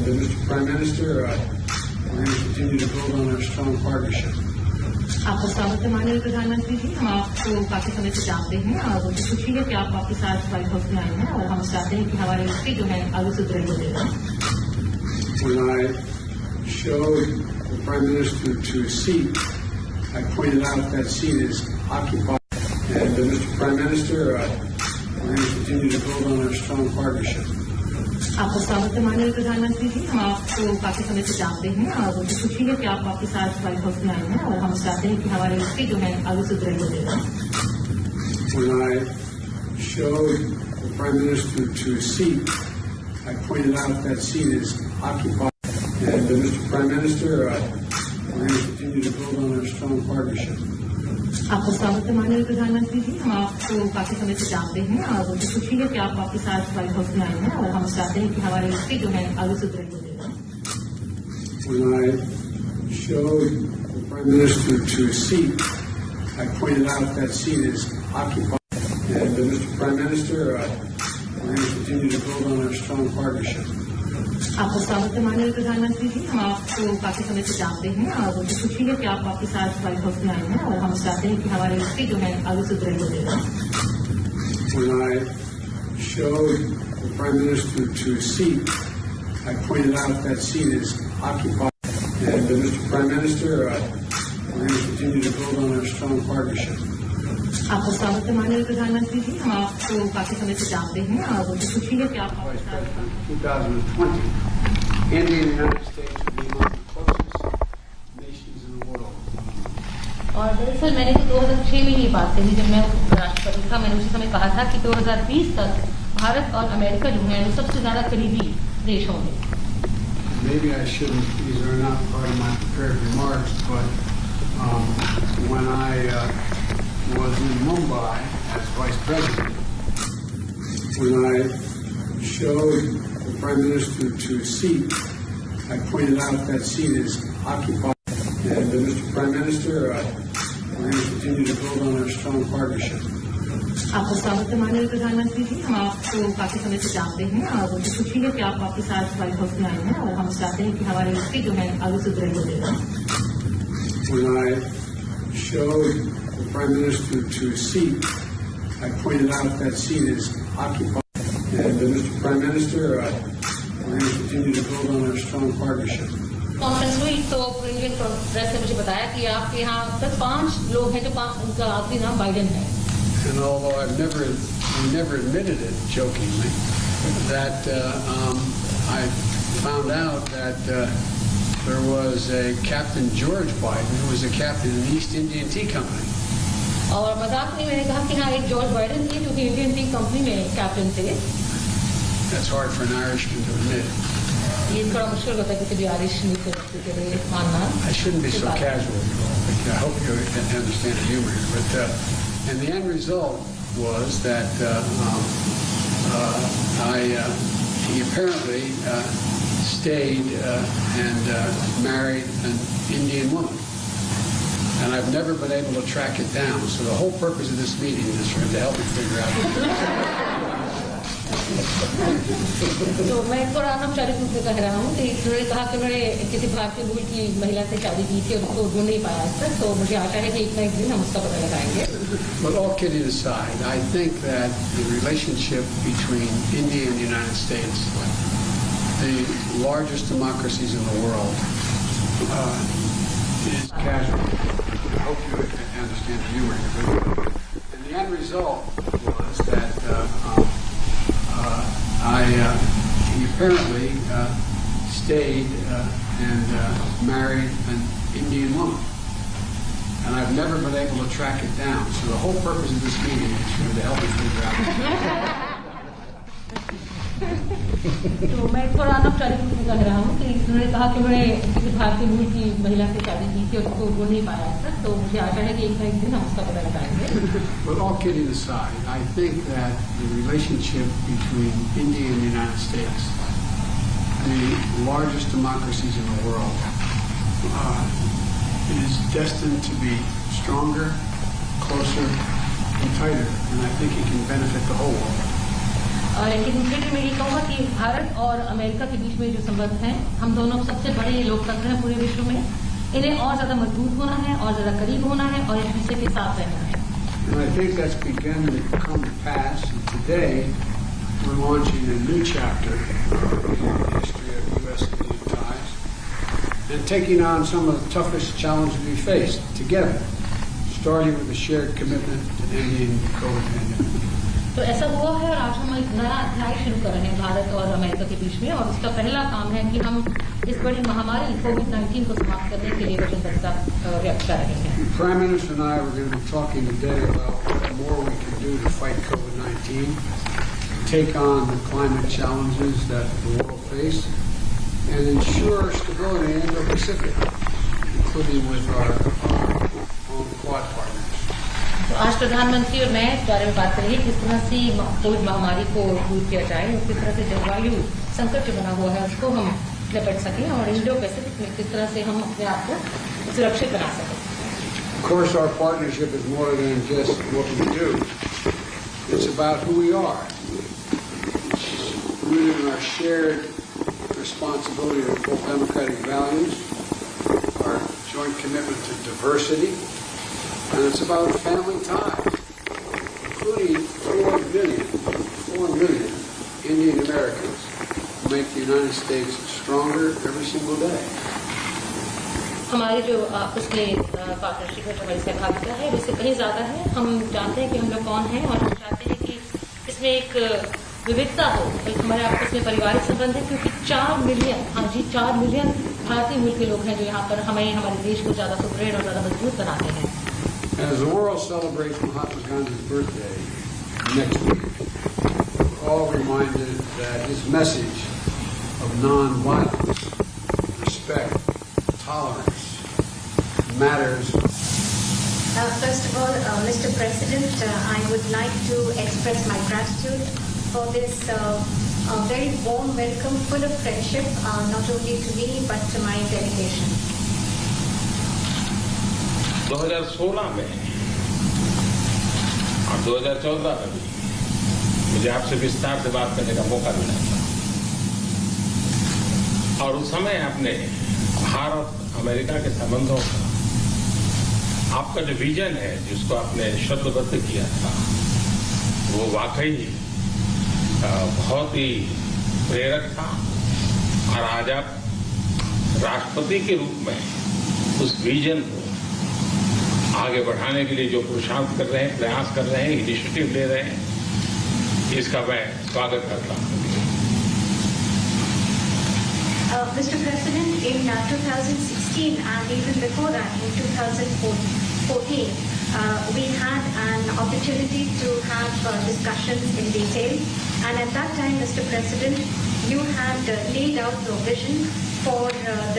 Mr. Prime Minister, we're going to continue to build on our strong partnership. आपका स्वागत है माननीय प्रधानमंत्री जी। हम आपको काफी समय से जानते हैं और मुझे खुशी है कि आप वापस आज व्हाइट हाउस में आए हैं और हम चाहते हैं कि हमारी रिश्ते जो है आगे सुदृढ़ हो जाएगा। When I showed the Prime Minister to a seat, I pointed out that seat is occupied. And Mr. Prime Minister, we're going to continue to build on our strong partnership. आपका स्वागत है माननीय प्रधानमंत्री जी। हम आपको काफी समय से जानते हैं और मुझे खुशी है कि आप वापस आज व्हाइट हाउस में आए हैं और हम चाहते हैं कि हमारी रिश्ते जो है आगे सुदृढ़ हो जाएगा। When I showed the Prime Minister to a seat, I pointed out that seat is occupied. And Mr. Prime Minister, we're going to continue to build on our strong partnership. आपका स्वागत है माननीय प्रधानमंत्री जी। हम आपको काफी समय से जानते हैं और मुझे खुशी है कि आप वापस आज व्हाइट हाउस में आए हैं और हम चाहते हैं कि हमारे रिश्ते जो है आगे सुदृढ़ हो जाएगा। When I showed the Prime Minister to a seat, I pointed out that seat is occupied. And Mr. Prime Minister, we're going to continue to build on our strong partnership. आपका स्वागत है माननीय प्रधानमंत्री जी। हम आपको काफी समय से जानते हैं और मुझे खुशी है कि आप वापस आज व्हाइट हाउस में आए हैं और हम चाहते हैं कि हमारे रिश्ते जो है आगे सुदृढ़ हो जाएगा। When I showed the Prime Minister to a seat, I pointed out that seat is occupied. And Mr. Prime Minister, we're going to continue to build on our strong partnership. आपका स्वागत है माननीय प्रधानमंत्री जी। हम आपको काफी समय से जानते हैं और मुझे खुशी है कि आप Vice President, 2020, India and the United States will be among the closest nations in the world. और दरअसल मैंने तो 2006 में ये बात कही जब मैं राष्ट्रपति था। मैंने उसी समय कहा था कि 2020 तक भारत और अमेरिका जो है वो सबसे ज्यादा करीबी देश होंगे। Maybe I shouldn't, these are not part of my prepared remarks, but when I was in Mumbai as Vice President, when I showed the Prime Minister to a seat, I pointed out that seat is occupied. And Mr. Prime Minister, we're going to continue to build on our strong partnership. आपका स्वागत है माननीय प्रधानमंत्री जी। हम आपको काफी समय से जानते हैं और मुझे खुशी है कि आप वापस आज व्हाइट हाउस में आए हैं और हम चाहते हैं कि हमारे रिश्ते जो है आगे सुदृढ़ हो जाएगा। When I showed the Prime Minister to a seat, I pointed out that seat is occupied. And Mr. Prime Minister, we're going to continue to build on our strong partnership. Conference हुई तो Indian press ने मुझे बताया कि आपके यहाँ तक 5 लोग हैं जो उनका आखिरी नाम बाइडेन है। And although I never admitted it jokingly, that I found out that there was a Captain George Biden who was a captain in the East Indian Tea Company. और मजाक में मैंने कहा कि हाँ एक जॉर्ज बाइडेन थे जो कि इंडियन टी कंपनी में कैप्टन थे। That's hard for an Irishman to admit. ये थोड़ा मुश्किल होता है किसी भी आयरिश व्यक्ति के लिए मानना। I shouldn't be so casual. I hope you understand the humor here. But and the end result was that he apparently stayed and married an Indian woman. And I've never been able to track it down. So the whole purpose of this meeting is for him to help me figure out. तो मैं थोड़ा अनौपचारिक रूप से कह रहा हूँ कि उन्होंने कहा कि उन्होंने किसी भारतीय मूल की महिला से शादी की थी और उसको ढूंढ नहीं पाया आज तक। तो मुझे आशा है कि एक ना एक दिन हम उसका पता लगाएंगे। But all kidding aside, I think that the relationship between India and the United States, the largest democracies in the world, is casual. I hope you understand the humor here. And the end result was that he apparently stayed and married an Indian woman. And I've never been able to track it down. So the whole purpose of this meeting is for him to help me figure out. तो मैं थोड़ा अनौपचारिक रूप में कह रहा हूँ कि उन्होंने कहा कि उन्होंने किसी भारतीय मूल की महिला से शादी की थी और उसको ढूंढ नहीं पाया आज तक। तो मुझे आशा है कि एक ना एक दिन हम उसका पता लगाएंगे। But all kidding aside, I think that the relationship between India and the United States, the largest democracies in the world, is destined to be stronger, closer, and tighter. And I think it can benefit the whole world. लेकिन फिर मैं ये कहूँगा कि भारत और America के बीच में जो संबंध हैं, हम दोनों सबसे बड़े लोकतंत्र हैं पूरे विश्व में, इन्हें और ज्यादा मजबूत होना है और ज्यादा करीब होना है और एक दूसरे के साथ रहना है। And I think that's begun to come to pass. And today, we're launching a new chapter in the history of U.S.-Indian ties and taking on some of the toughest challenges we face together, starting with a shared commitment to ending the COVID pandemic. तो ऐसा हुआ है और आज हम एक नया अध्याय शुरू कर रहे हैं भारत और अमेरिका के बीच में, और उसका पहला काम है कि हम इस बड़ी महामारी कोविड-19 को समाप्त करने के लिए वचनबद्धता व्यक्त कर रहे हैं। Prime Minister and I were going to be talking today about what more we can do to fight COVID-19, take on the climate challenges that the world face, and ensure stability in the Indo-Pacific, including with our own Quad partners. तो आज प्रधानमंत्री और मैं इस बारे में बात करेंगे किस तरह से कोविड महामारी को दूर किया जाए और किस तरह से जलवायु संकट जो बना हुआ है उसको हम निपट सकें और इंडो पैसिफिक में किस तरह से हम अपने आप को सुरक्षित बना सकें। Of course, our partnership is more than just what we do. It's about who we are. It's rooted in our shared responsibility to uphold democratic values, our joint commitment to diversity, and it's about family ties, including 4 million Indian Americans who make the United States stronger every single day. हमारी जो आपस में partnership है, हमारी सहभागिता है, इससे कहीं ज्यादा है। हम जानते हैं कि हम लोग कौन हैं और हम चाहते हैं कि इसमें एक विविधता हो, एक हमारे आपस में पारिवारिक संबंध है, क्योंकि 4 मिलियन, हाँ जी 4 मिलियन भारतीय मूल के लोग हैं जो यहाँ पर हमें हमारे देश को ज्यादा सुदृढ़ और ज्यादा मजबूत बनाते हैं। As the world celebrates Mahatma Gandhi's birthday next week, we're all reminded that his message of non-violence, respect, tolerance matters. First of all, Mr. President, I would like to express my gratitude for this very warm welcome, full of friendship, not only to me but to my delegation. 2016 में और 2014 में भी मुझे आपसे विस्तार से बात करने का मौका मिला था और उस समय आपने भारत अमेरिका के संबंधों का आपका जो विजन है जिसको आपने शब्दबद्ध किया था वो वाकई बहुत ही प्रेरक था और आज आप राष्ट्रपति के रूप में उस विजन को आगे बढ़ाने के लिए जो पुरुषार्थ कर रहे हैं, प्रयास कर रहे हैं, इनिशिएटिव ले रहे हैं, इसका मैं स्वागत करता हूं। Mr. President, in 2016 and even before that, in 2014, we had an opportunity to have discussions in detail. And at that time, Mr. President, you had laid out the vision for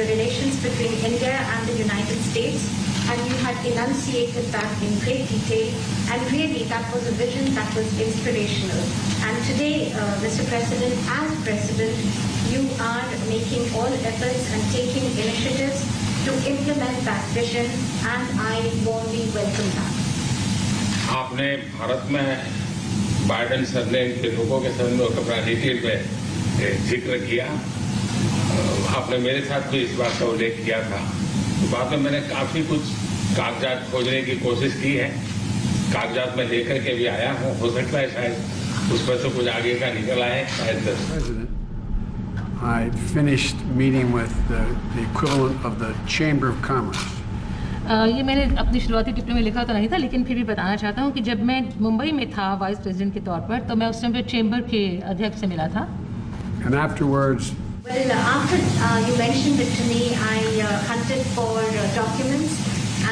the relations between India and the United States, and you had enunciated that in great detail, and really that was a vision that was inspirational. And today, Mr. President, as President, you are making all efforts and taking initiatives to implement that vision, and I warmly welcome that. आपने भारत में Biden surname के लोगों के संबंधों का बड़ा detail में जिक्र किया। आपने मेरे साथ भी इस बात का उल्लेख किया था। तो बाद में मैंने काफी कुछ कागजात खोजने की कोशिश की है, कागजात में लेकर के भी आया हूँ। हो सकता है शायद उसमें से कुछ आगे का निकल आए शायद। I finished meeting with the equivalent of the Chamber of Commerce. ये मैंने अपनी शुरुआती टिप्पणी में लिखा तो नहीं था, लेकिन फिर भी बताना चाहता हूँ कि जब मैं मुंबई में था वाइस प्रेसिडेंट के तौर पर, तो मैं उस समय चेंबर के अध्यक्ष से मिला था। And afterwards, well, after you mentioned it to me, I hunted for documents,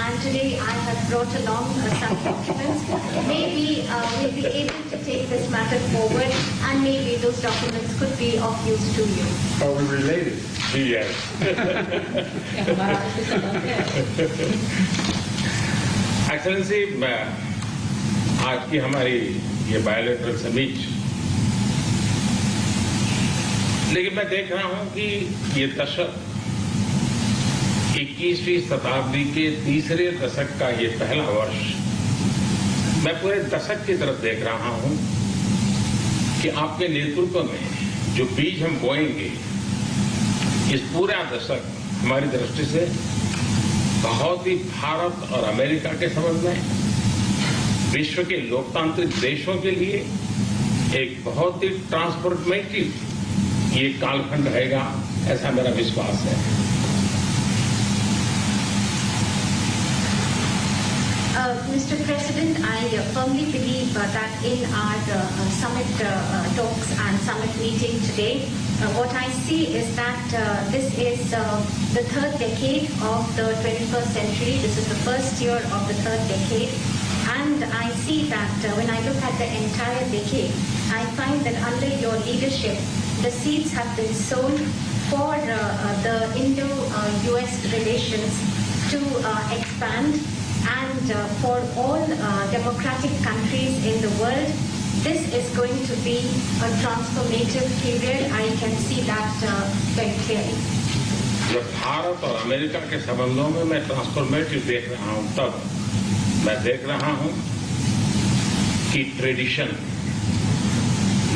and today I have brought along some documents. Maybe we'll be able to take this matter forward, and maybe those documents could be of use to you. are we related? Yes. Excellency, आज की हमारी ये bilateral summit, लेकिन मैं देख रहा हूं कि ये दशक 21वीं शताब्दी के तीसरे दशक का ये पहला वर्ष, मैं पूरे दशक की तरफ देख रहा हूं कि आपके नेतृत्व में जो बीज हम बोएंगे इस पूरा दशक हमारी दृष्टि से बहुत ही भारत और अमेरिका के संबंध में, विश्व के लोकतांत्रिक देशों के लिए एक बहुत ही ट्रांसफॉर्मेटिव ये कालखंड रहेगा, ऐसा मेरा विश्वास है। Mr. President, I firmly believe that in our summit talks and summit meeting today, what I see is that this is the third decade of the 21st century. This is the first year of the third decade. And I see that when I look at the entire decade, I find that under your leadership, the seeds have been sown for the Indo-US relations to expand. And for all democratic countries in the world, this is going to be a transformative period. I can see that very clearly. जब भारत और America के संबंधों में मैं transformative देख रहा हूं, तब मैं देख रहा हूं कि ट्रेडिशन,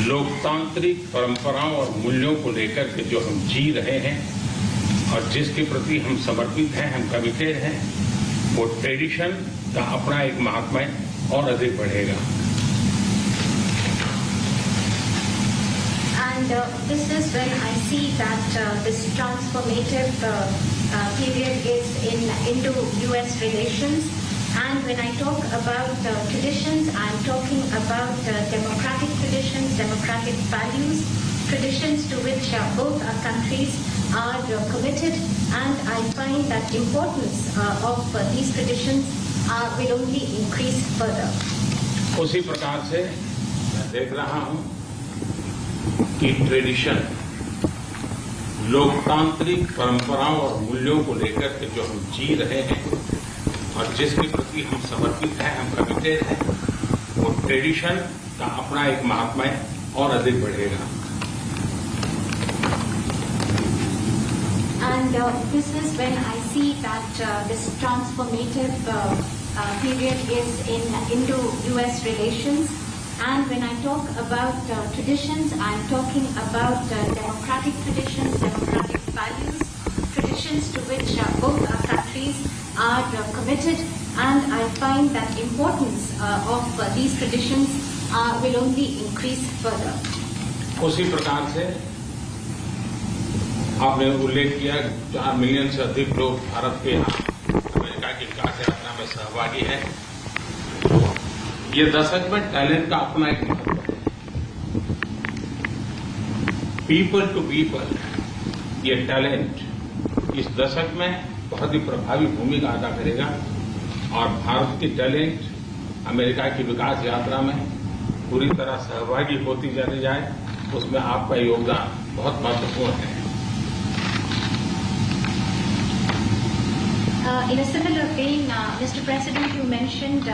लोकतांत्रिक परंपराओं और मूल्यों को लेकर के जो हम जी रहे हैं और जिसके प्रति हम समर्पित हैं, हम कमिटेड हैं, वो ट्रेडिशन का अपना एक महात्म्य और अधिक बढ़ेगा। And this is when I see that this transformative period is in Indo-US relations. And when I talk about traditions, I'm talking about democratic traditions, democratic values, traditions to which both our countries are committed, and I find that importance of these traditions will only increase further. उसी प्रकार से मैं देख रहा हूं कि tradition, लोकतांत्रिक परंपराओं और मूल्यों को लेकर के जो हम जी रहे हैं और जिसके प्रति हम समर्पित हैं, हम कमिटेड हैं, वो ट्रेडिशन का अपना एक महात्म्य और अधिक बढ़ेगा। And this is when I see that this transformative period is in Indo-US relations. And when I talk about traditions, I'm talking about democratic traditions, democratic values, traditions to which both our countries are committed. And I find that importance of these traditions will only increase further. उसी प्रकार से आपने उल्लेख किया 4 million से अधिक लोग भारत के यहाँ अमेरिका की विकास यात्रा में सहभागी हैं। ये दशक में टैलेंट का अपना एक महत्व है। पीपल टू पीपल ये टैलेंट इस दशक में बहुत ही प्रभावी भूमिका अदा करेगा और भारत की टैलेंट अमेरिका की विकास यात्रा में पूरी तरह सहभागी होती चली जाए, उसमें आपका योगदान बहुत महत्वपूर्ण है। In a similar vein, Mr. President, you mentioned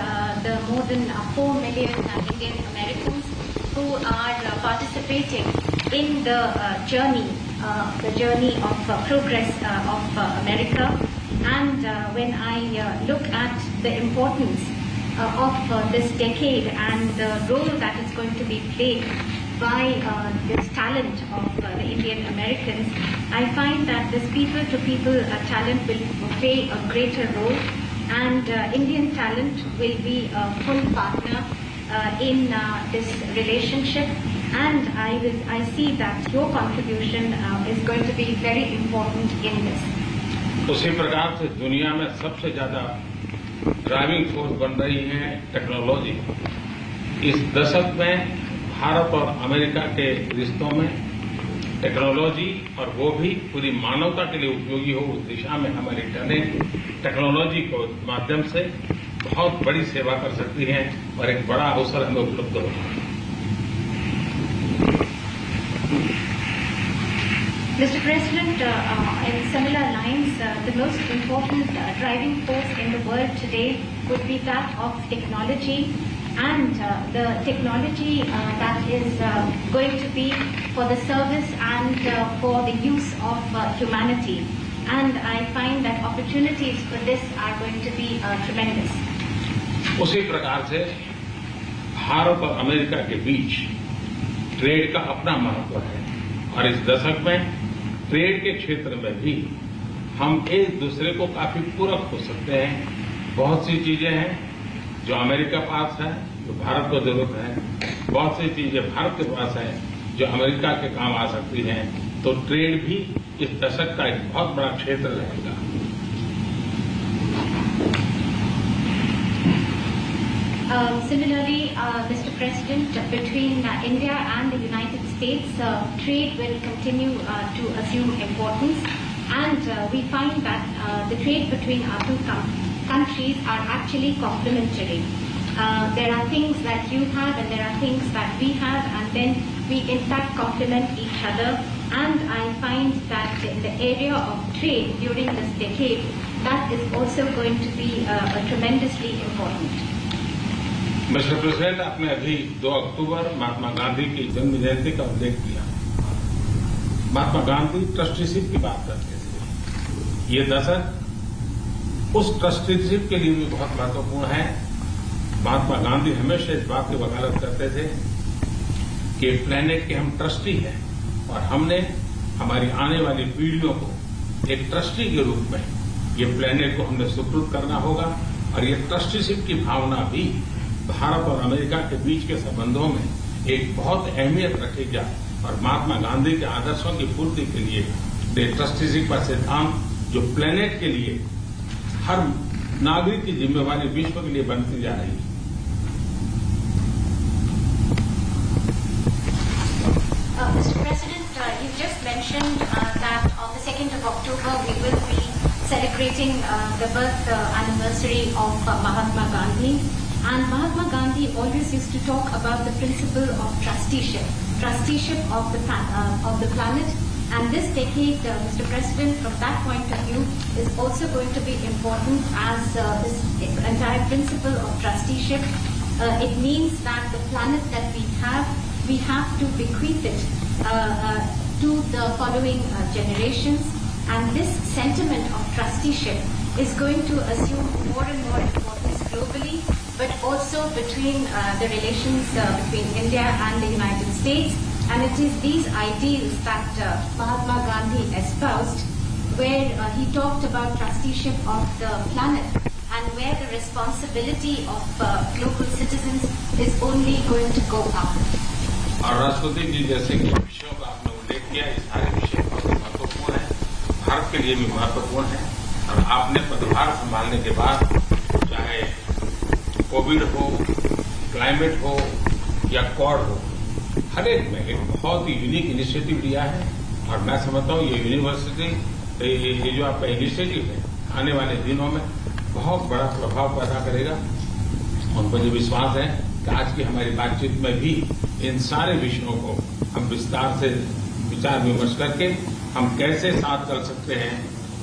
the more than 4 million Indian Americans who are participating in the journey of progress of America. And when I look at the importance of this decade and the role that is going to be played by this talent of the Indian Americans, I find that this people-to-people talent will play a greater role, and Indian talent will be a full partner in this relationship, and I see that your contribution is going to be very important in this. उसी प्रकार से दुनिया में सबसे ज्यादा driving force बन रही है टेक्नोलॉजी। इस दशक में भारत और अमेरिका के रिश्तों में टेक्नोलॉजी, और वो भी पूरी मानवता के लिए उपयोगी हो, उस दिशा में हमारी टैलेंट टेक्नोलॉजी के माध्यम से बहुत बड़ी सेवा कर सकती हैं और एक बड़ा अवसर हमें उपलब्ध होगा। Mr. President, in similar lines, the most important driving force in the world today would be that of technology, and the technology that is going to be for the service and for the use of humanity. And I find that opportunities for this are going to be tremendous. उसी प्रकार से भारत और America के बीच trade का अपना महत्व है और इस दशक में ट्रेड के क्षेत्र में भी हम एक दूसरे को काफी पूरक हो सकते हैं। बहुत सी चीजें हैं जो अमेरिका पास है, जो भारत को जरूरत है। बहुत सी चीजें भारत के पास है जो अमेरिका के काम आ सकती हैं। तो ट्रेड भी इस दशक का एक बहुत बड़ा क्षेत्र रहेगा। Similarly, Mr. President, between India and the United States, trade will continue to assume importance, and we find that the trade between our two countries are actually complementary. There are things that you have and there are things that we have, and then we in fact complement each other. And I find that in the area of trade during this decade, that is also going to be tremendously important. Mister president, आपने अभी 2 अक्टूबर महात्मा गांधी की जन्म जयंती का उल्लेख किया। Mahatma Gandhi trusteeship की बात करते थे। ये दशक उस ट्रस्टीशिप के लिए भी बहुत महत्वपूर्ण है। महात्मा गांधी हमेशा इस बात की वकालत करते थे कि प्लेनेट के हम ट्रस्टी हैं और हमने हमारी आने वाली पीढ़ियों को एक ट्रस्टी के रूप में ये प्लेनेट को हमने सुपुर्द करना होगा। और ये ट्रस्टीशिप की भावना भी भारत और अमेरिका के बीच के संबंधों में एक बहुत अहमियत रखेगा। और महात्मा गांधी के आदर्शों की पूर्ति के लिए ये ट्रस्टीशिप का सिद्धांत जो प्लेनेट के लिए हर नागरिक की जिम्मेवारी विश्व के लिए बनती जा रही है। Mr. President, you just mentioned that on the 2nd of October we will be celebrating the birth anniversary of Mahatma Gandhi. And Mahatma Gandhi always used to talk about the principle of trusteeship of the planet. And this decade, Mr. President, from that point of view, is also going to be important as this entire principle of trusteeship. It means that the planet that we have to bequeath it to the following generations. And this sentiment of trusteeship is going to assume more and more importance globally, but also between the relations between India and the United States. And it is these ideals that Mahatma Gandhi espoused, where he talked about trusteeship of the planet and where the responsibility of global citizens is only going to go up. और राष्ट्रपति जी जैसे कि विषयों का आपने उल्लेख किया, ये सारे विषय बहुत महत्वपूर्ण हैं, भारत के लिए भी महत्वपूर्ण है। और आपने पदभार संभालने के बाद चाहे कोविड हो, क्लाइमेट हो या कॉर हो, हर एक में एक बहुत ही यूनिक इनिशिएटिव लिया है। और मैं समझता हूँ ये यूनिवर्सिटी, ये जो आपका इनिशिएटिव है, आने वाले दिनों में बहुत बड़ा प्रभाव पैदा करेगा। और मुझे विश्वास है कि आज की हमारी बातचीत में भी इन सारे विषयों को हम विस्तार से विचार विमर्श करके हम कैसे साथ कर सकते हैं,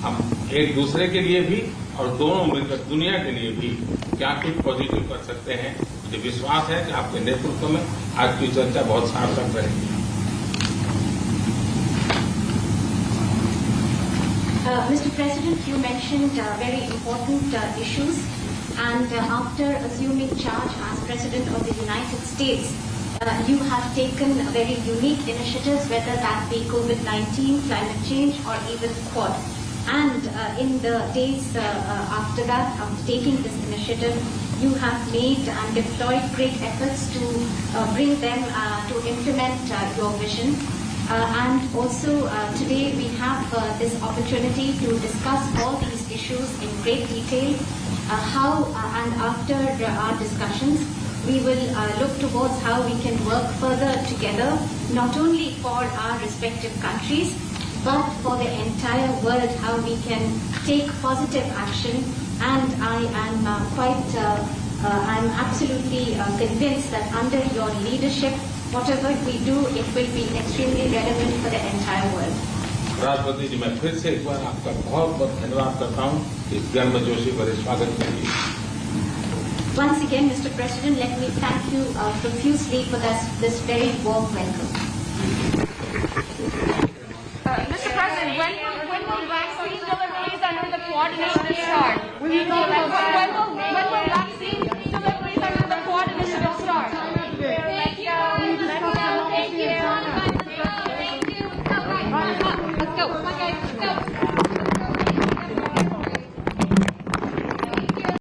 हम एक दूसरे के लिए भी और दोनों मिलकर दुनिया के लिए भी क्या कुछ पॉजिटिव कर सकते हैं। मुझे विश्वास है कि आपके नेतृत्व में आज की चर्चा बहुत सार्थक रहेगी। Mr. President, you mentioned very important issues, and after assuming charge as President of the United States, you have taken very unique initiatives, whether that be COVID-19, climate change, or even Quad. And in the days after that, after taking this initiative, you have made and deployed great efforts to bring them to implement your vision. And also today we have this opportunity to discuss all these issues in great detail. And after our discussions, we will look towards how we can work further together, not only for our respective countries, but for the entire world, how we can take positive action. And I am I'm absolutely convinced that under your leadership, whatever we do, it will be extremely relevant for the entire world. राष्ट्रपति जी, मैं फिर से एक बार आपका बहुत बहुत धन्यवाद करता हूँ इस गर्मजोशी भरे स्वागत के लिए। Once again, Mr. President, let me thank you profusely for this very warm welcome. Mr. President, when will vaccine deliveries under the Quad initiative start? When will vaccine deliveries under the Quad initiative start? Thank you. Go. Come on, guys. Go.